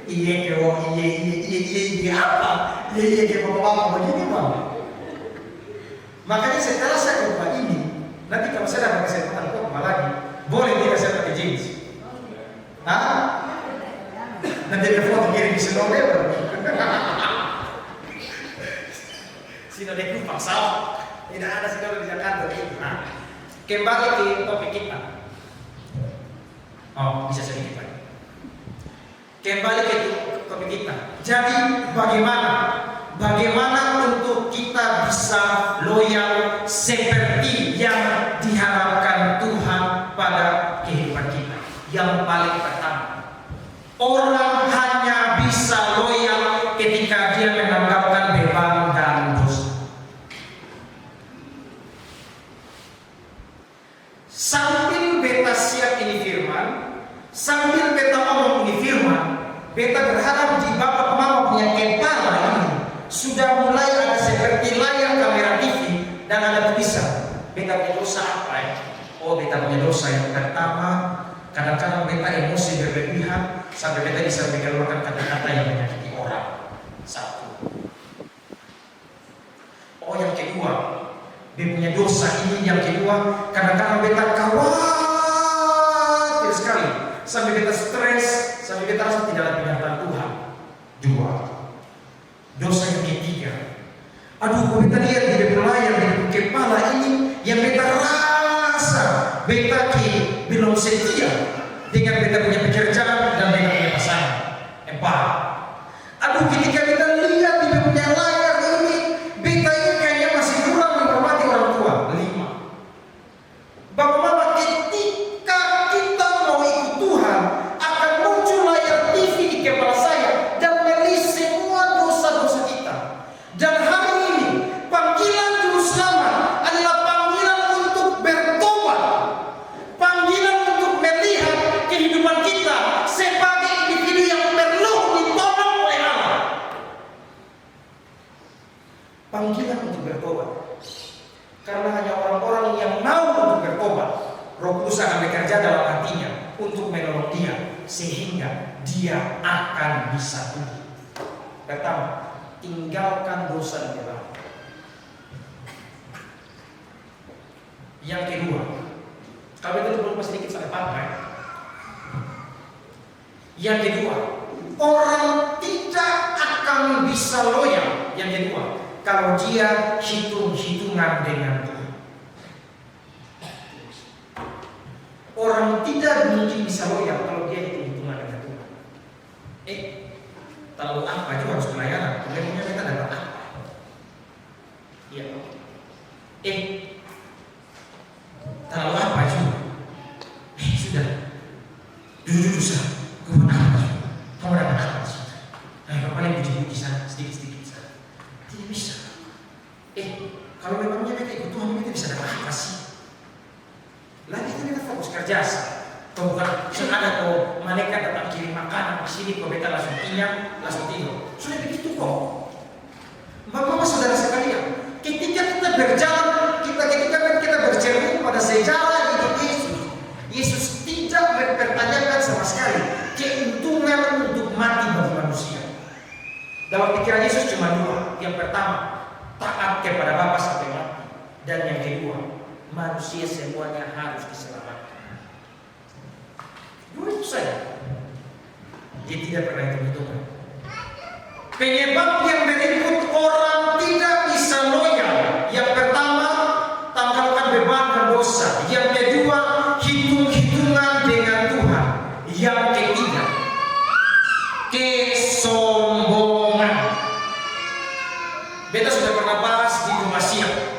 A: Iya apa? Iya kayak bapak-bapak begini bang. Makanya setelah saya coba ini, nanti kalau saya dapat kesempatan coba lagi, boleh tidak saya pakai jeans? Hah? Nanti ada foto kirim di Sinode. Sinode itu paksa. Tidak ada sinode di Jakarta. Nah, kembali ke topik kita. Oh, bisa sedikit lagi. Kembali ke topik kita. Jadi bagaimana untuk kita bisa loyal seperti yang diharapkan Tuhan pada kehidupan kita? Yang paling pertama, orang hanya bisa loyal ketika dia menanggalkan beban dan dosa. Sambil beta siap ini firman, sambil beta ngomong ini firman, beta berharap di Bapak Mama punya kepala ini sudah mulai ada seperti layar kamera TV dan ada tulisan beta punya dosa apa ya? Oh, beta punya dosa yang pertama, kadang-kadang beta emosi berlebihan sampai beta bisa mengeluarkan kata-kata yang menyakiti orang. Satu. Oh, yang kedua, dia punya dosa ini. Yang kedua, kadang-kadang beta khawatir sekali sampai beta stres, sampai beta rasa tidak ada penyertaan Tuhan. Dua. Dosa yang ketiga, aduh, kalau beta lihat di layar di kepala ini, yang beta rasa beta belum setia dengan beta punya pekerjaan dan beta punya pasangan. Empat. Aduh, ketika beta lihat di punya layar ini, beta ini kayaknya masih kurang menghormati orang tua. Lima. Bapak Mama, ketika kita mau ikut Tuhan, akan muncul layar TV di kepala saya dan melis semua dosa-dosa kita. Dan hari ini panggilan Juru Selamat adalah panggilan untuk bertobat, panggilan untuk melihat kehidupan kita sebagai individu yang perlu ditolong oleh Allah. Panggilan untuk bertobat, karena hanya orang-orang yang mau untuk bertobat, Roh Kudus akan bekerja dalam hatinya untuk menolong dia sehingga dia akan bisa tumbuh. Pertama, tinggalkan dosa di dalam. Yang kedua, kalau itu belum sedikit sampai pantai. Yang kedua, orang tidak akan bisa loyal. Yang kedua, kalau dia hitung-hitungan dengan Tuhan. Orang tidak mungkin bisa loyal kalau dia hitung-hitungan dengan Tuhan. Terlalu apa juga harus pelayanan? Kemudian kita dapat apa? Iya. Terlalu apa juga? Sudah. Duduk sah. Kamu dapat apa? Kamu dapat apa sih? Nah, paling puji-puji sana, sedikit-sedikit sana. Tidak bisa. Kalau memangnya kita ikut Tuhan, kita bisa dapat apa sih? Lagi kita fokus kerja. Kau bukan ada kau malaikat datang kirim makanan di sini, kau beta langsung kenyang, langsung tidur. Sudah begitu kok. Bapak-bapak saudara sekalian, ketika kita berjalan, ketika kita bercermin pada sejarah hidup Yesus, Yesus tidak mempertanyakan sama sekali Yang pertama, taat kepada Bapa sampai mati. Dan yang kedua, manusia semuanya harus diselamatkan. Dua itu saja. Dia tidak pernah hitung-hitungan. Penyebab yang berikut orang tidak bisa loyal. Yang pertama, tanggalkan beban dan dosa. Yang kedua, hitung-hitungan dengan Tuhan. Yang ketiga, kesombongan. Beta sudah pernah bahas di rumah siang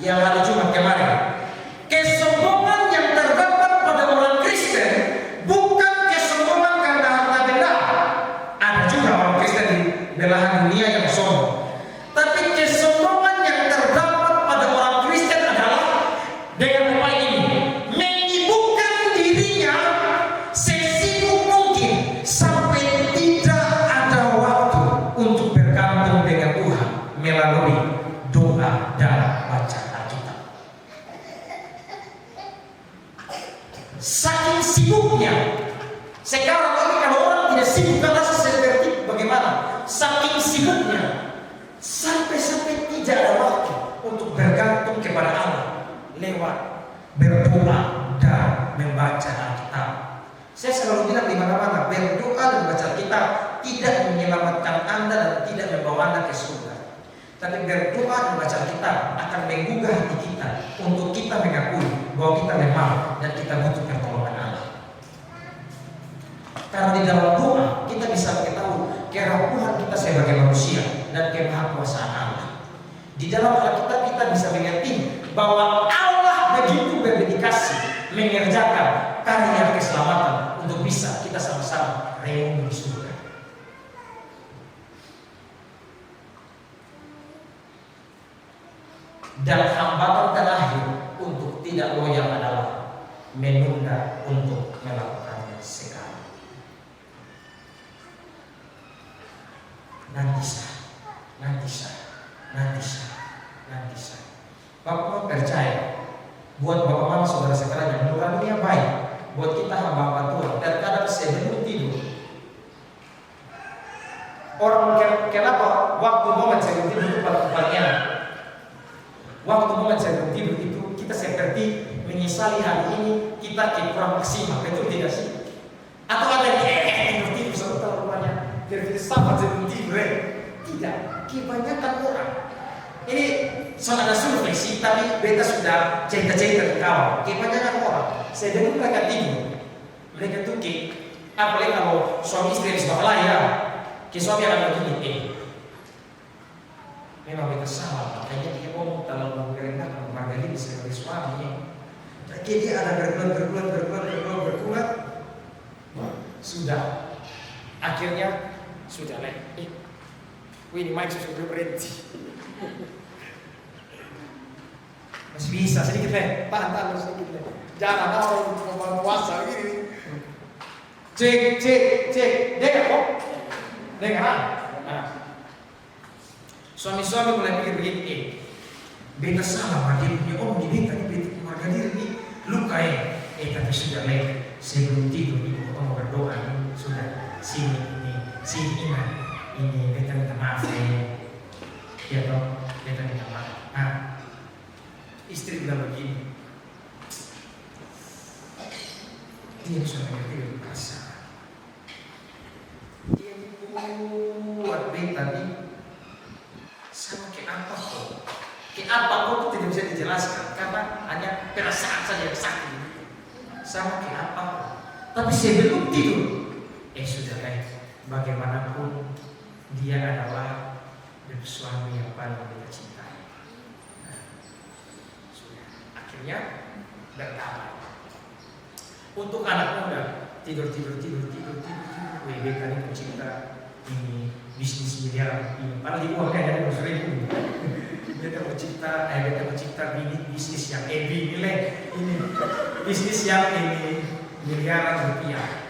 A: yang hari Jumat kemarin. Kesombongan yang terdapat pada orang Kristen bukan kesombongan karena harta benda. Ada juga orang Kristen di belahan dunia yang sombong. Tapi kesombongan yang terdapat pada orang Kristen adalah dengan apa ini? Menyibukkan dirinya sesibuk mungkin sampai tidak ada waktu untuk bergantung dengan Tuhan melalui doa dan baca Alkitab. Saking sibuknya, sekarang ini kalau orang tidak sibuk kan rasa seperti bagaimana? Saking sibuknya, sampai-sampai tidak ada waktu untuk bergantung kepada Allah lewat berdoa dan membaca Alkitab. Saya selalu bilang di mana-mana, berdoa dan baca Alkitab tidak menyelamatkan Anda dan tidak membawa Anda ke surga. Tapi berdoa dan baca Alkitab akan menggugah hati kita untuk kita mengakui bahwa kita lemah dan kita butuh pertolongan Allah. Karena di dalam doa kita bisa mengetahui kerapuhan kita sebagai manusia dan kemahakuasaan Allah. Di dalam Alkitab kita bisa mengerti bahwa Allah begitu berdedikasi mengerjakan karya keselamatan untuk bisa kita sama-sama reuni di surga. Dan hambatan terakhir untuk tidak loyal adalah menunda untuk melakukannya sekarang. Nanti sah. Bapak percaya, buat bapak mama saudara sekalian, nuraninya baik, buat kita hamba Tuhan. Terkadang sebelum tidur, orang kenapa waktu momen sebelum tidur itu paling enak? Waktu momen sebelum tidur itu kita seperti menyesali hari ini kita kurang maksimal, betul tidak sih? Atau ada yang tidur sebentar rumahnya berfilsafat sebelum tidur? Tidak, kebanyakan orang. Ini soal ada survei sih, tapi beta sudah cerita-cerita ke kawan. Kebanyakan orang sebelum mereka tidur, mereka tuh apalagi kalau suami istri habis bakal ya, suami akan begini, memang beta salah, makanya dia ngomong terlalu merendahkan Margarita sebagai suami. Jadi dia ada bergulat, sudah, akhirnya sudah ini Mike sudah berhenti. Masih bisa sedikit tahan sedikit jangan orang puasa gini. Cek, dengar kok, dengar. Nah. Suami-suami mulai pikir begini, beta salah Margarita, oh di beta Margarita ini luka tapi sudah sebelum tidur ibu mau berdoa sudah sini ini beta minta maaf ya toh, beta minta maaf. Nah, istri bilang begini, dia sudah mengerti perasaan, dia buat beta nih sama kayak apa kok itu tidak bisa dijelaskan karena hanya perasaan saja yang sakit sama kayak apa kok. Tapi sebelum tidur sudah bagaimanapun dia adalah suami yang paling kita cintai. Nah, sudah akhirnya berdamai. Untuk anak muda tidur WB kali pencipta ini bisnis miliar ini padahal di uangnya ada 100.000. Beta mencipta bisnis yang nilai ini bisnis yang ini miliaran rupiah.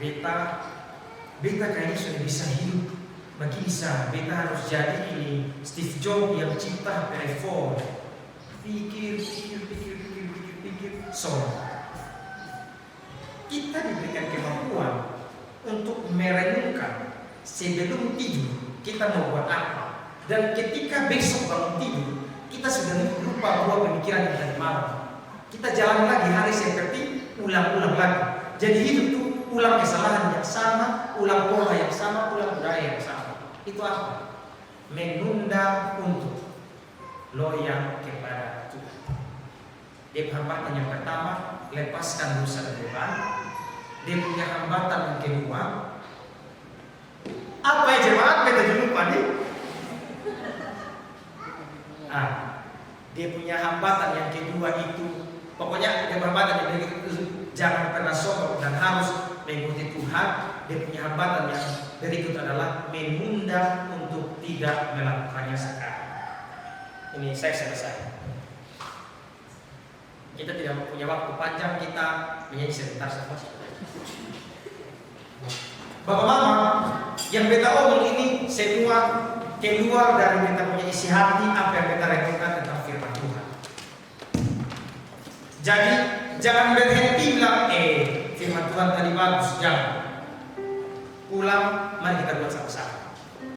A: Beta kayaknya sudah bisa hidup bagi bisa. Beta harus jadi ini Steve Jobs yang cipta iPhone. Pikir. So kita diberikan kemampuan untuk merenungkan sebelum tidur kita mau buat apa. Dan ketika besok bangun tidur, kita sudah lupa bahwa pemikiran yang tadi malam. Kita jalan lagi hari seperti ulang-ulang lagi. Jadi hidup tuh ulang kesalahan yang sama, ulang pola yang sama, ulang budaya yang sama. Itu apa? Menunda untuk loyal kepada Tuhan. Dia hambatan yang pertama, lepaskan dosa dan beban. Dia punya hambatan yang kedua, apa ya jemaat? Beta lupa nih. Dia punya hambatan yang kedua itu, pokoknya dia hambatan yang berikut, jangan pernah sombong dan harus mengikuti Tuhan. Dia punya hambatan yang berikut adalah menunda untuk tidak melakukannya sekarang. Ini saya selesai. Kita tidak punya waktu panjang, kita menyanyi sebentar saja. Bapak Mama, yang beta omong ini semua keluar dari beta punya isi hati, apa yang beta renungkan tentang firman Tuhan. Jadi jangan berhenti bilang, firman Tuhan tadi bagus, jangan. Pulang, mari kita buat sama-sama.